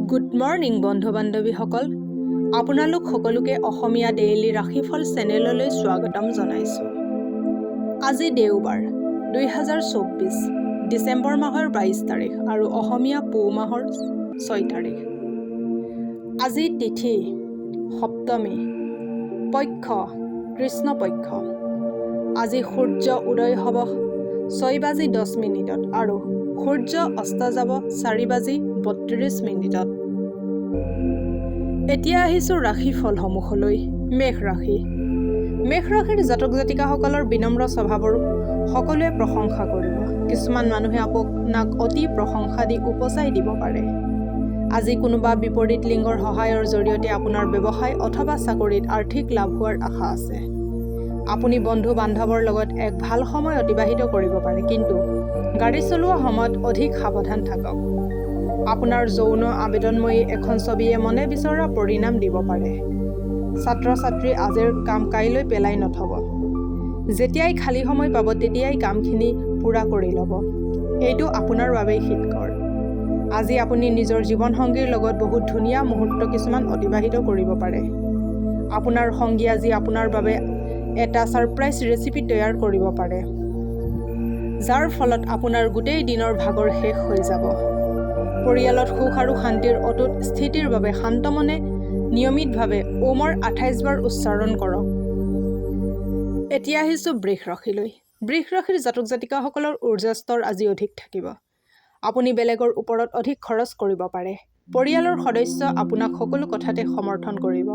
Good morning বন্ধু বান্ধৱীসকল, আপোনালোক সকলোকে অসমীয়া ডেইলি ৰাশিফল চেনেললৈ স্বাগতম জনাইছোঁ। আজি দেওবাৰ 2024 ডিচেম্বৰ মাহৰ 22 তাৰিখ আৰু অসমীয়া পুহ মাহৰ 6 তাৰিখ। আজি তিথি সপ্তমী, পক্ষ কৃষ্ণপক্ষ। আজি সূৰ্য উদয় হ'ব 6:10 আৰু সূৰ্য অস্ত যাব 4:32। এতিয়া আহিছোঁ ৰাশিফলসমূহলৈ। মেষ ৰাশি। মেষ ৰাশিৰ জাতক জাতিকাসকলৰ বিনম্ৰ স্বভাৱৰ সকলোৱে প্ৰশংসা কৰিব। কিছুমান মানুহে আপোনাক অতি প্ৰশংসা দি উপচাই দিব পাৰে। আজি কোনোবা বিপৰীত লিংগৰ সহায়ৰ জৰিয়তে আপোনাৰ ব্যৱসায় অথবা চাকৰিত আৰ্থিক লাভ হোৱাৰ আশা আছে। আপুনি বন্ধু বান্ধৱৰ লগত এক ভাল সময় অতিবাহিত কৰিব পাৰে, কিন্তু গাড়ী চলোৱা সময়ত অধিক সাৱধান থাকক। আপোনাৰ যৌন আবেদনময়ী এখন ছবিয়ে মনে বিচৰা পৰিণাম দিব পাৰে। ছাত্ৰ ছাত্ৰী আজিৰ কাম কাইলৈ পেলাই নথব। যেতিয়াই খালী সময় পাব তেতিয়াই কামখিনি পূৰা কৰি ল'ব। এইটো আপোনাৰ বাবেই হিতকৰ। আজি আপুনি নিজৰ জীৱনসংগীৰ লগত বহুত ধুনীয়া মুহূৰ্ত কিছুমান অতিবাহিত কৰিব পাৰে। আপোনাৰ সংগী আজি আপোনাৰ বাবে এটা ছাৰপ্ৰাইজ ৰেচিপি তৈয়াৰ কৰিব পাৰে, যাৰ ফলত আপোনাৰ গোটেই দিনৰ ভাগৰ শেষ হৈ যাব। পৰিয়ালত সুখ আৰু শান্তিৰ অটুট স্থিতিৰ বাবে শান্ত মনে নিয়মিতভাৱে ওমৰ 28 বাৰ উচ্চাৰণ কৰক। এতিয়া আহিছোঁ বৃষ ৰাশিলৈ। বৃষ ৰাশিৰ জাতক জাতিকাসকলৰ উৰ্জা স্তৰ আজি অধিক থাকিব। আপুনি বেলেগৰ ওপৰত অধিক খৰচ কৰিব পাৰে। পৰিয়ালৰ সদস্য আপোনাক সকলো কথাতে সমৰ্থন কৰিব।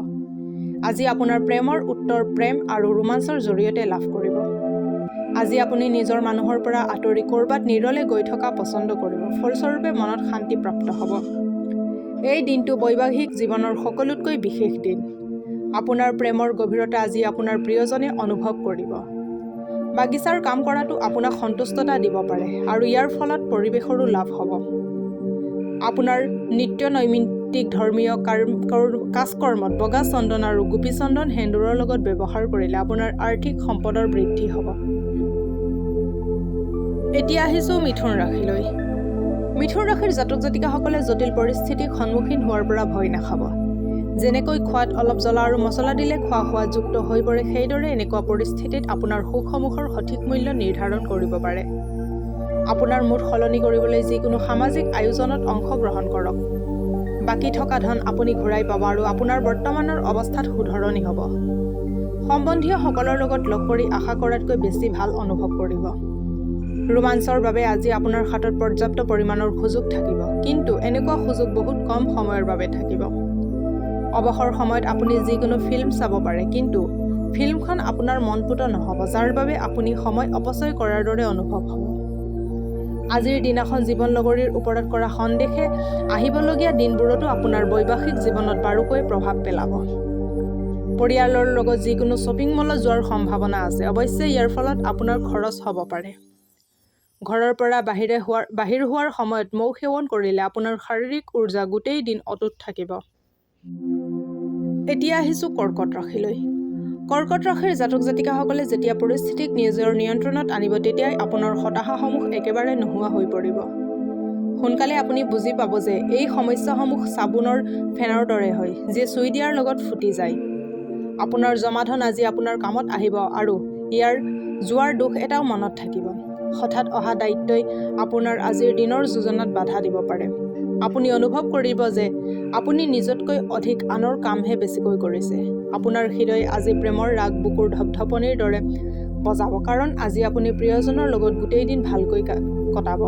আজি আপোনাৰ প্ৰেমৰ উত্তৰ প্ৰেম আৰু ৰোমাঞ্চৰ জৰিয়তে লাভ কৰিব। আজি আপুনি নিজৰ মানুহৰ পৰা আঁতৰি ক'ৰবাত নিৰলে গৈ থকা পচন্দ কৰিব। ফলস্বৰূপে মনত শান্তি প্ৰাপ্ত হ'ব। এই দিনটো বৈবাহিক জীৱনৰ সকলোতকৈ বিশেষ দিন। আপোনাৰ প্ৰেমৰ গভীৰতা আজি আপোনাৰ প্ৰিয়জনে অনুভৱ কৰিব। বাগিচাৰ কাম কৰাটো আপোনাক সন্তুষ্টতা দিব পাৰে আৰু ইয়াৰ ফলত পৰিৱেশৰো লাভ হ'ব। আপোনাৰ নিত্য নৈমিত্তিক ধৰ্মীয় কাজকৰ্মত বগা চন্দন আৰু গোপীচন্দন সেন্দুৰৰ লগত ব্যৱহাৰ কৰিলে আপোনাৰ আৰ্থিক সম্পদৰ বৃদ্ধি হ'ব। এতিয়া আহিছোঁ মিথুন ৰাশিলৈ। মিথুন ৰাশিৰ জাতক জাতিকাসকলে জটিল পৰিস্থিতিৰ সন্মুখীন হোৱাৰ পৰা ভয় নাখাব। যেনেকৈ খোৱাত অলপ জ্বলা আৰু মছলা দিলে খোৱা সোৱাদযুক্ত হৈ পৰে, সেইদৰে এনেকুৱা পৰিস্থিতিত আপোনাৰ সুখসমূহৰ সঠিক মূল্য নিৰ্ধাৰণ কৰিব পাৰে। আপোনাৰ মুড সলনি কৰিবলৈ যিকোনো সামাজিক আয়োজনত অংশগ্ৰহণ কৰক। বাকী থকা ধন আপুনি ঘূৰাই পাব আৰু আপোনাৰ বৰ্তমানৰ অৱস্থাত শুধৰণি হ'ব। সম্বন্ধীয়সকলৰ লগত লগ কৰি আশা কৰাতকৈ বেছি ভাল অনুভৱ কৰিব। ৰোমাঞ্চৰ বাবে আজি আপোনাৰ হাতত পৰ্যাপ্ত পৰিমাণৰ সুযোগ থাকিব, কিন্তু এনেকুৱা সুযোগ বহুত কম সময়ৰ বাবে থাকিব। অৱসৰ সময়ত আপুনি যিকোনো ফিল্ম চাব পাৰে, কিন্তু ফিল্মখন আপোনাৰ মনপুত নহ'ব, যাৰ বাবে আপুনি সময় অপচয় কৰাৰ দৰে অনুভৱ হ'ব। আজিৰ দিনাখন জীৱন লগৰীৰ ওপৰত কৰা সন্দেহে আহিবলগীয়া দিনবোৰতো আপোনাৰ বৈবাহিক জীৱনত বাৰুকৈ প্ৰভাৱ পেলাব। পৰিয়ালৰ লগত যিকোনো শ্বপিং মলত যোৱাৰ সম্ভাৱনা আছে। অৱশ্যে ইয়াৰ ফলত আপোনাৰ খৰচ হ'ব পাৰে। ঘৰৰ পৰা বাহিৰ হোৱাৰ সময়ত মৌ সেৱন কৰিলে আপোনাৰ শাৰীৰিক উৰ্জা গোটেই দিন অটুট থাকিব। এতিয়া আহিছোঁ কৰ্কট ৰাশিলৈ। কৰ্কট ৰাশিৰ জাতক জাতিকাসকলে যেতিয়া পৰিস্থিতিক নিজৰ নিয়ন্ত্ৰণত আনিব, তেতিয়াই আপোনাৰ হতাশাসমূহ একেবাৰে নোহোৱা হৈ পৰিব। সোনকালে আপুনি বুজি পাব যে এই সমস্যাসমূহ চাবোনৰ ফেনৰ দৰে হয়, যিয়ে চুই দিয়াৰ লগত ফুটি যায়। আপোনাৰ জমাধন আজি আপোনাৰ কামত আহিব আৰু ইয়াৰ যোৱাৰ দুখ এটাও মনত থাকিব। হঠাৎ অহা দায়িত্বই আপোনাৰ আজিৰ দিনৰ যোজনাত বাধা দিব পাৰে। আপুনি অনুভৱ কৰিব যে আপুনি নিজতকৈ অধিক আনৰ কামহে বেছিকৈ কৰিছে। আপোনাৰ হৃদয় আজি প্ৰেমৰ ৰাগ বুকুৰ ধপধপনিৰ দৰে বজাব, কাৰণ আজি আপুনি প্ৰিয়জনৰ লগত গোটেই দিন ভালকৈ কটাব।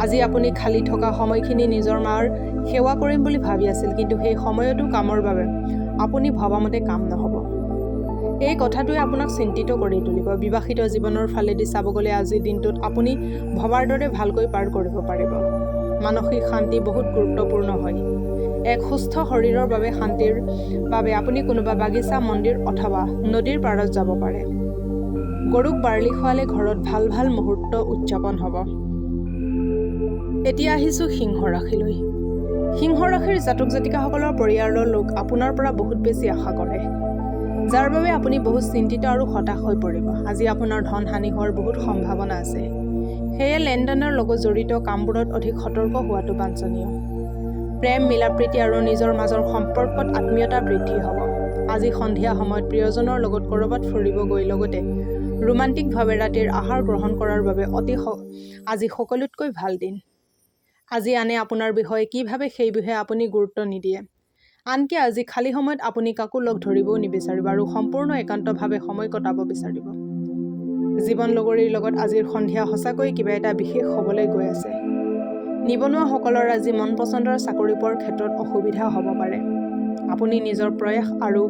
আজি আপুনি খালী থকা সময়খিনি নিজৰ মাৰ সেৱা কৰিম বুলি ভাবি আছিল, কিন্তু সেই সময়তো কামৰ বাবে আপুনি ভবামতে কাম নহ'ব। এই কথাটোৱে আপোনাক চিন্তিত কৰি তুলিব। বিবাহিত জীৱনৰ ফালেদি চাব গ'লে আজিৰ দিনটোত আপুনি ভবাৰ দৰে ভালকৈ পাৰ কৰিব পাৰিব। মানসিক শান্তি বহুত গুৰুত্বপূৰ্ণ হয়। এক সুস্থ শৰীৰৰ বাবে শান্তিৰ বাবে আপুনি কোনোবা বাগিচা, মন্দিৰ অথবা নদীৰ পাৰত যাব পাৰে। গৰুক বাৰ্লি খোৱালে ঘৰত ভাল ভাল মুহূৰ্ত উদযাপন হ'ব। এতিয়া আহিছোঁ সিংহ ৰাশিলৈ। সিংহ ৰাশিৰ জাতক জাতিকাসকলৰ পৰিয়ালৰ লোক আপোনাৰ পৰা বহুত বেছি আশা কৰে, যাৰ বাবে আপুনি বহুত চিন্তিত আৰু হতাশ হৈ পৰিব। আজি আপোনাৰ ধন হানি হোৱাৰ বহুত সম্ভাৱনা আছে। সেয়ে লেনদেনৰ লগত জড়িত কামবোৰত অধিক সতৰ্ক হোৱাটো বাঞ্ছনীয়। প্ৰেম মিলাপ্ৰীতি আৰু নিজৰ মাজৰ সম্পৰ্কত আত্মীয়তা বৃদ্ধি হ'ব। আজি সন্ধিয়া সময়ত প্ৰিয়জনৰ লগত ক'ৰবাত ফুৰিব গৈ লগতে ৰোমান্টিকভাৱে ৰাতিৰ আহাৰ গ্ৰহণ কৰাৰ বাবে আজি সকলোতকৈ ভাল দিন। আজি আনে আপোনাৰ বিষয়ে কি ভাবে সেই বিষয়ে আপুনি গুৰুত্ব নিদিয়ে। আনকি আজি খালী সময়ত আপুনি কাকো লগ ধৰিবও নিবিচাৰিব আৰু সম্পূৰ্ণ একান্তভাৱে সময় কটাব বিচাৰিব। জীৱন লগৰীৰ লগত আজিৰ সন্ধিয়া সঁচাকৈ কিবা এটা বিশেষ হ'বলৈ গৈ আছে। নিবনুৱাসকলৰ আজি মন পচন্দৰ চাকৰি পোৱাৰ ক্ষেত্ৰত অসুবিধা হ'ব পাৰে। আপুনি নিজৰ প্ৰয়াস আৰু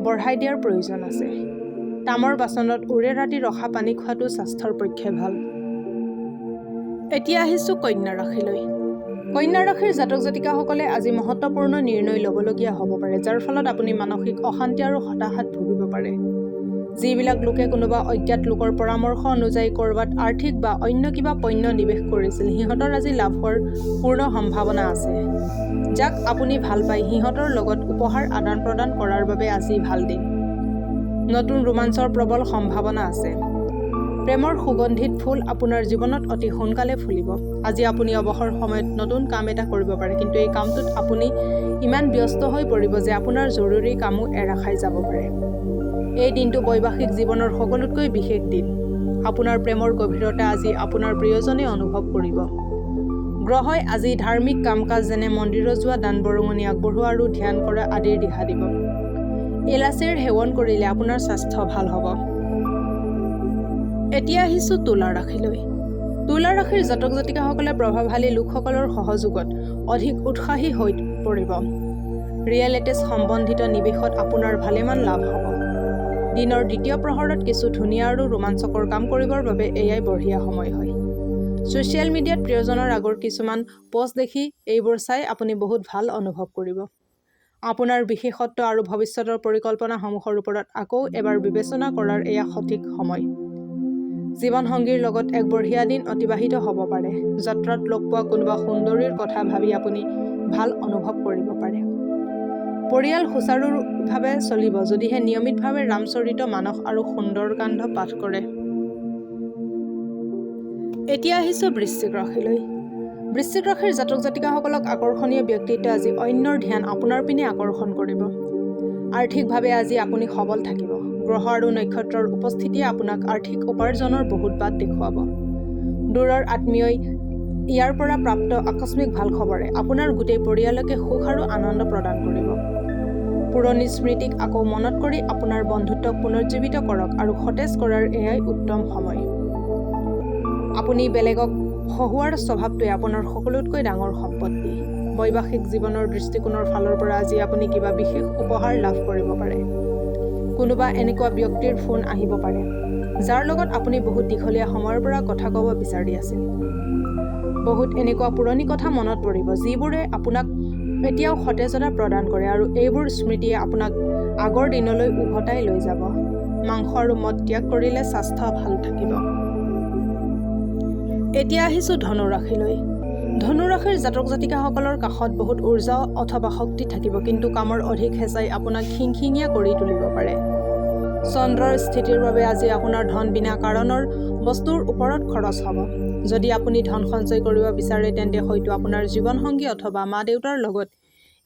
বঢ়াই দিয়াৰ প্ৰয়োজন আছে। তামৰ বাচনত উৰে ৰাতি ৰখা পানী খোৱাটো স্বাস্থ্যৰ পক্ষে ভাল। এতিয়া আহিছোঁ কন্যা ৰাশিলৈ। কন্যা ৰাশিৰ জাতক জাতিকাসকলে আজি মহত্বপূৰ্ণ নিৰ্ণয় ল'বলগীয়া হ'ব পাৰে, যাৰ ফলত আপুনি মানসিক অশান্তি আৰু হতাশাত ভুগিব পাৰে। যিবিলাক লোকে কোনোবা অজ্ঞাত লোকৰ পৰামৰ্শ অনুযায়ী ক'ৰবাত আৰ্থিক বা অন্য কিবা পণ্য নিৱেশ কৰিছিল, সিহঁতৰ আজি লাভ হোৱাৰ পূৰ্ণ সম্ভাৱনা আছে। যাক আপুনি ভাল পায় সিহঁতৰ লগত উপহাৰ আদান প্ৰদান কৰাৰ বাবে আজি ভাল দিন। নতুন ৰোমাঞ্চৰ প্ৰবল সম্ভাৱনা আছে। প্ৰেমৰ সুগন্ধিত ফুল আপোনাৰ জীৱনত অতি সোনকালে ফুলিব। আজি আপুনি অৱসৰ সময়ত নতুন কাম এটা কৰিব পাৰে, কিন্তু এই কামটোত আপুনি ইমান ব্যস্ত হৈ পৰিব যে আপোনাৰ জৰুৰী কামো এৰা খাই যাব পাৰে। এই দিনটো বৈবাহিক জীৱনৰ সকলোতকৈ বিশেষ দিন। আপোনাৰ প্ৰেমৰ গভীৰতা আজি আপোনাৰ প্ৰিয়জনে অনুভৱ কৰিব। গ্ৰহই আজি ধাৰ্মিক কাম কাজ যেনে মন্দিৰত যোৱা, দান বৰঙণি আগবঢ়োৱা আৰু ধ্যান কৰা আদিৰ দিহা দিব। এলাচীৰ সেৱন কৰিলে আপোনাৰ স্বাস্থ্য ভাল হ'ব। এতিয়া আহিছোঁ তুলা ৰাশিলৈ। তুলা ৰাশিৰ জাতক জাতিকাসকলে প্ৰভাৱশালী লোকসকলৰ সহযোগত অধিক উৎসাহী হৈ পৰিব। ৰিয়েল এষ্টেট সম্বন্ধিত নিৱেশত আপোনাৰ ভালেমান লাভ হ'ব। দিনৰ দ্বিতীয় প্ৰহৰত কিছু ধুনীয়া আৰু ৰোমাঞ্চকৰ কাম কৰিবৰ বাবে এয়াই বঢ়িয়া সময় হয়। ছ'চিয়েল মিডিয়াত প্ৰিয়জনৰ আগৰ কিছুমান পোষ্ট দেখি এইবোৰ চাই আপুনি বহুত ভাল অনুভৱ কৰিব। আপোনাৰ বিশেষত্ব আৰু ভৱিষ্যতৰ পৰিকল্পনাসমূহৰ ওপৰত আকৌ এবাৰ বিবেচনা কৰাৰ এয়া সঠিক সময়। জীৱনসংগীৰ লগত এক বঢ়িয়া দিন অতিবাহিত হ'ব পাৰে। যাত্ৰাত লগ পোৱা কোনোবা সুন্দৰীৰ কথা ভাবি আপুনি ভাল অনুভৱ কৰিব পাৰে। পৰিয়াল সুচাৰুভাৱে চলিব যদিহে নিয়মিতভাৱে ৰামচৰিত মানস আৰু সুন্দৰকাণ্ড পাঠ কৰে। এতিয়া আহিছোঁ বৃশ্চিক ৰাশিলৈ। বৃশ্চিক ৰাশিৰ জাতক জাতিকাসকলক আকৰ্ষণীয় ব্যক্তিত্বে আজি অন্যৰ ধ্যান আপোনাৰ পিনে আকৰ্ষণ কৰিব। আৰ্থিকভাৱে আজি আপুনি সবল থাকিব। গ্ৰহ আৰু নক্ষত্ৰৰ উপস্থিতিয়ে আপোনাক আৰ্থিক উপাৰ্জনৰ বহুত বাট দেখুৱাব। দূৰৰ আত্মীয়ই ইয়াৰ পৰা প্ৰাপ্ত আকস্মিক ভাল খবৰে আপোনাৰ গোটেই পৰিয়ালকে সুখ আৰু আনন্দ প্ৰদান কৰিব। পুৰণি স্মৃতিক আকৌ মনত কৰি আপোনাৰ বন্ধুত্বক পুনৰুজ্জীৱিত কৰক আৰু সতেজ কৰাৰ এয়াই উত্তম সময়। আপুনি বেলেগক হহুৱাৰ স্বভাৱটোৱে আপোনাৰ সকলোতকৈ ডাঙৰ সম্পত্তি। বৈবাহিক জীৱনৰ দৃষ্টিকোণৰ ফালৰ পৰা আজি আপুনি কিবা বিশেষ উপহাৰ লাভ কৰিব পাৰে। কোনোবা এনেকুৱা ব্যক্তিৰ ফোন আহিব পাৰে, যাৰ লগত আপুনি বহুত দীঘলীয়া সময়ৰ পৰা কথা ক'ব বিচাৰি আছিল। বহুত এনেকুৱা পুৰণি কথা মনত পৰিব, যিবোৰে আপোনাক এতিয়াও সতেজতা প্ৰদান কৰে আৰু এইবোৰ স্মৃতিয়ে আপোনাক আগৰ দিনলৈ উভতাই লৈ যাব। মাংস আৰু মদ ত্যাগ কৰিলে স্বাস্থ্য ভাল থাকিব। এতিয়া আহিছোঁ ধনু ৰাশিলৈ। ধনু ৰাশিৰ জাতক জাতিকাসকলৰ কাষত বহুত ঊৰ্জা অথবা শক্তি থাকিব, কিন্তু কামৰ অধিক হেঁচাই আপোনাক খিংখিঙীয়া কৰি তুলিব পাৰে। চন্দ্ৰৰ স্থিতিৰ বাবে আজি আপোনাৰ ধন বিনা কাৰণৰ বস্তুৰ ওপৰত খৰচ হ'ব। যদি আপুনি ধন সঞ্চয় কৰিব বিচাৰে তেন্তে হয়তো আপোনাৰ জীৱনসংগী অথবা মা দেউতাৰ লগত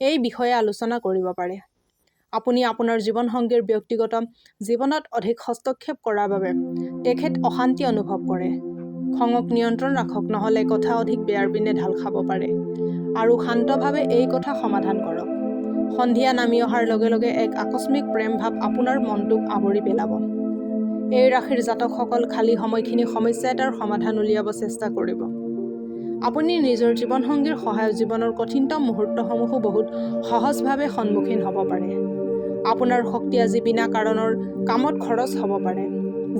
এই বিষয়ে আলোচনা কৰিব পাৰে। আপুনি আপোনাৰ জীৱনসংগীৰ ব্যক্তিগত জীৱনত অধিক হস্তক্ষেপ কৰাৰ বাবে তেখেত অশান্তি অনুভৱ কৰে। খঙক নিয়ন্ত্ৰণ ৰাখক, নহ'লে কথা অধিক বেয়াৰ পিনে ঢাল খাব পাৰে আৰু শান্তভাৱে এই কথা সমাধান কৰক। সন্ধিয়া নামি অহাৰ লগে লগে এক আকস্মিক প্ৰেম ভাৱ আপোনাৰ মনটোক আৱৰি পেলাব। এই ৰাশিৰ জাতকসকল খালী সময়খিনি সমস্যা এটাৰ সমাধান উলিয়াব চেষ্টা কৰিব। আপুনি নিজৰ জীৱনসংগীৰ সহায়ত জীৱনৰ কঠিনতম মুহূৰ্তসমূহো বহুত সহজভাৱে সন্মুখীন হ'ব পাৰে। আপোনাৰ শক্তি আজি বিনা কাৰণৰ কামত খৰচ হ'ব পাৰে।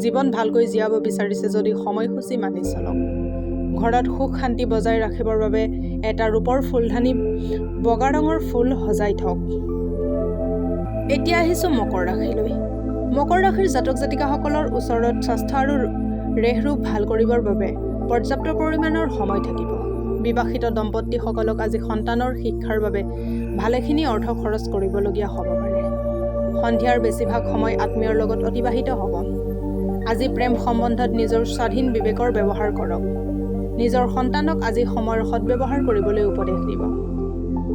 জীৱন ভালকৈ জীয়াব বিচাৰিছে যদি সময়সূচী মানি চলক। ঘৰত সুখ শান্তি বজাই ৰাখিবৰ বাবে এটা ৰূপৰ ফুলদানি বগা ৰঙৰ ফুল সজাই থওক। এতিয়া আহিছোঁ মকৰ ৰাশিলৈ। মকৰ ৰাশিৰ জাতক জাতিকাসকলৰ ওচৰত স্বাস্থ্য আৰু ৰেহৰূপ ভাল কৰিবৰ বাবে পৰ্যাপ্ত পৰিমাণৰ সময় থাকিব। বিবাহিত দম্পতীসকলক আজি সন্তানৰ শিক্ষাৰ বাবে ভালেখিনি অৰ্থ খৰচ কৰিবলগীয়া হ'ব পাৰে। সন্ধিয়াৰ বেছিভাগ সময় আত্মীয়ৰ লগত অতিবাহিত হ'ব। আজি প্ৰেম সম্বন্ধত নিজৰ স্বাধীন বিবেকৰ ব্যৱহাৰ কৰক। নিজৰ সন্তানক আজি সময়ৰ সদ্ব্যৱহাৰ কৰিবলৈ উপদেশ দিব।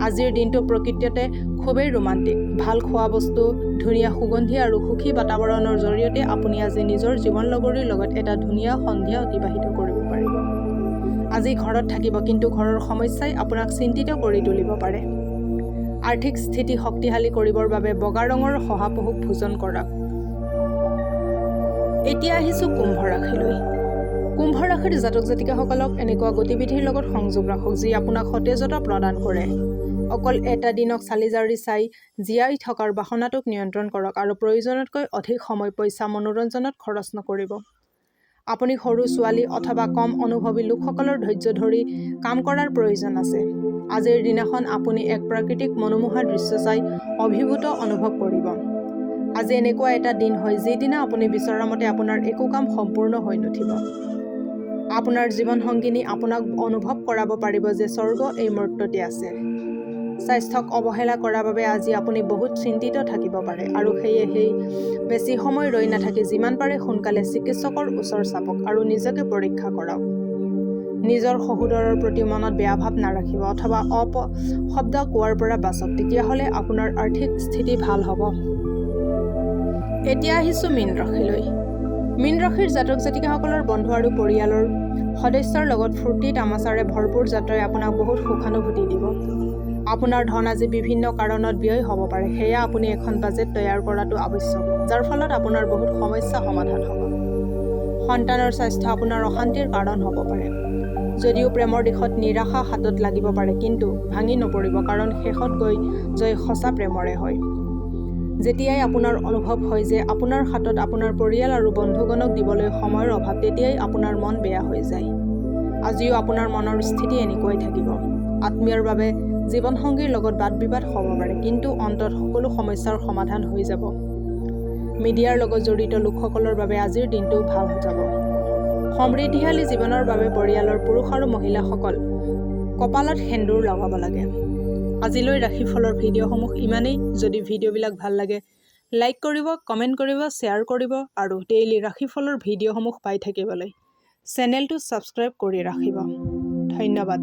আজিৰ দিনটো প্ৰকৃততে খুবেই ৰোমান্টিক। ভাল খোৱা বস্তু, ধুনীয়া সুগন্ধি আৰু সুখী বাতাবৰণৰ জৰিয়তে আপুনি আজি নিজৰ জীৱনলগৰীৰ লগত এটা ধুনীয়া সন্ধিয়া অতিবাহিত কৰিব পাৰিব। আজি ঘৰত থাকিব, কিন্তু ঘৰৰ সমস্যাই আপোনাক চিন্তিত কৰি তুলিব পাৰে। আৰ্থিক স্থিতি শক্তিশালী কৰিবৰ বাবে বগা ৰঙৰ শহাপহুক ভোজন কৰক। এতিয়া আহিছোঁ কুম্ভ ৰাশিলৈ। কুম্ভ ৰাশিৰ জাতক জাতিকাসকলক এনেকুৱা গতিবিধিৰ লগত সংযোগ ৰাখক যি আপোনাক সতেজতা প্ৰদান কৰে। অকল এটা দিনক চালি জাৰি চাই জীয়াই থকাৰ বাসনাটোক নিয়ন্ত্ৰণ কৰক আৰু প্ৰয়োজনতকৈ অধিক সময় পইচা মনোৰঞ্জনত খৰচ নকৰিব। আপুনি সৰু ছোৱালী অথবা কম অনুভৱী লোকসকলৰ ধৈৰ্য ধৰি কাম কৰাৰ প্ৰয়োজন আছে। আজিৰ দিনাখন আপুনি এক প্ৰাকৃতিক মনোমোহা দৃশ্য চাই অভিভূত অনুভৱ কৰিব। আজি এনেকুৱা এটা দিন হয় যিদিনা আপুনি বিচৰা মতে আপোনাৰ একো কাম সম্পূৰ্ণ হৈ নুঠিব। আপোনাৰ জীৱনসংগিনী আপোনাক অনুভৱ কৰাব পাৰিব যে স্বৰ্গ এই মুহূৰ্ততে আছে। স্বাস্থ্যক অৱহেলা কৰাৰ বাবে আজি আপুনি বহুত চিন্তিত থাকিব পাৰে আৰু সেয়েহে বেছি সময় ৰৈ নাথাকি যিমান পাৰে সোনকালে চিকিৎসকৰ ওচৰ চাপক আৰু নিজকে পৰীক্ষা কৰাওক। নিজৰ সহোদৰৰ প্ৰতি মনত বেয়া ভাৱ নাৰাখিব অথবা অপশব্দ কোৱাৰ পৰা বাচক, তেতিয়াহ'লে আপোনাৰ আৰ্থিক স্থিতি ভাল হ'ব। এতিয়া আহিছোঁ মীন ৰাশিলৈ। মীন ৰাশিৰ জাতক জাতিকাসকলৰ বন্ধু আৰু পৰিয়ালৰ সদস্যৰ লগত ফূৰ্তি তামাচাৰে ভৰপূৰ যাত্ৰাই আপোনাক বহুত সুখানুভূতি দিব। আপোনাৰ ধন আজি বিভিন্ন কাৰণত ব্যয় হ'ব পাৰে, সেয়া আপুনি এখন বাজেট তৈয়াৰ কৰাটো আৱশ্যক, যাৰ ফলত আপোনাৰ বহুত সমস্যা সমাধান হ'ব। সন্তানৰ স্বাস্থ্য আপোনাৰ অশান্তিৰ কাৰণ হ'ব পাৰে। যদিও প্ৰেমৰ দিশত নিৰাশা হাতত লাগিব পাৰে, কিন্তু ভাঙি নপৰিব, কাৰণ শেষত গৈ জয় সঁচা প্ৰেমৰে হয়। যেতিয়াই আপোনাৰ অনুভৱ হয় যে আপোনাৰ হাতত আপোনাৰ পৰিয়াল আৰু বন্ধুগণক দিবলৈ সময়ৰ অভাৱ, তেতিয়াই আপোনাৰ মন বেয়া হৈ যায়। আজিও আপোনাৰ মনৰ স্থিতি এনেকুৱাই থাকিব। আত্মীয়ৰ বাবে জীৱনসংগীৰ লগত বাদ বিবাদ হ'ব পাৰে, কিন্তু অন্তত সকলো সমস্যাৰ সমাধান হৈ যাব। মিডিয়াৰ লগত জড়িত লোকসকলৰ বাবে আজিৰ দিনটো ভাল যাব। সমৃদ্ধিশালী জীৱনৰ বাবে পৰিয়ালৰ পুৰুষ আৰু মহিলাসকল কপালত সেন্দুৰ লগাব লাগে। আজিলৈ ৰাশিফলৰ ভিডিঅ'সমূহ ইমানেই। যদি ভিডিঅ'বিলাক ভাল লাগে লাইক কৰিব, কমেণ্ট কৰিব, শ্বেয়াৰ কৰিব আৰু ডেইলি ৰাশিফলৰ ভিডিঅ'সমূহ পাই থাকিবলৈ চেনেলটো ছাবস্ক্ৰাইব কৰি ৰাখিব। ধন্যবাদ।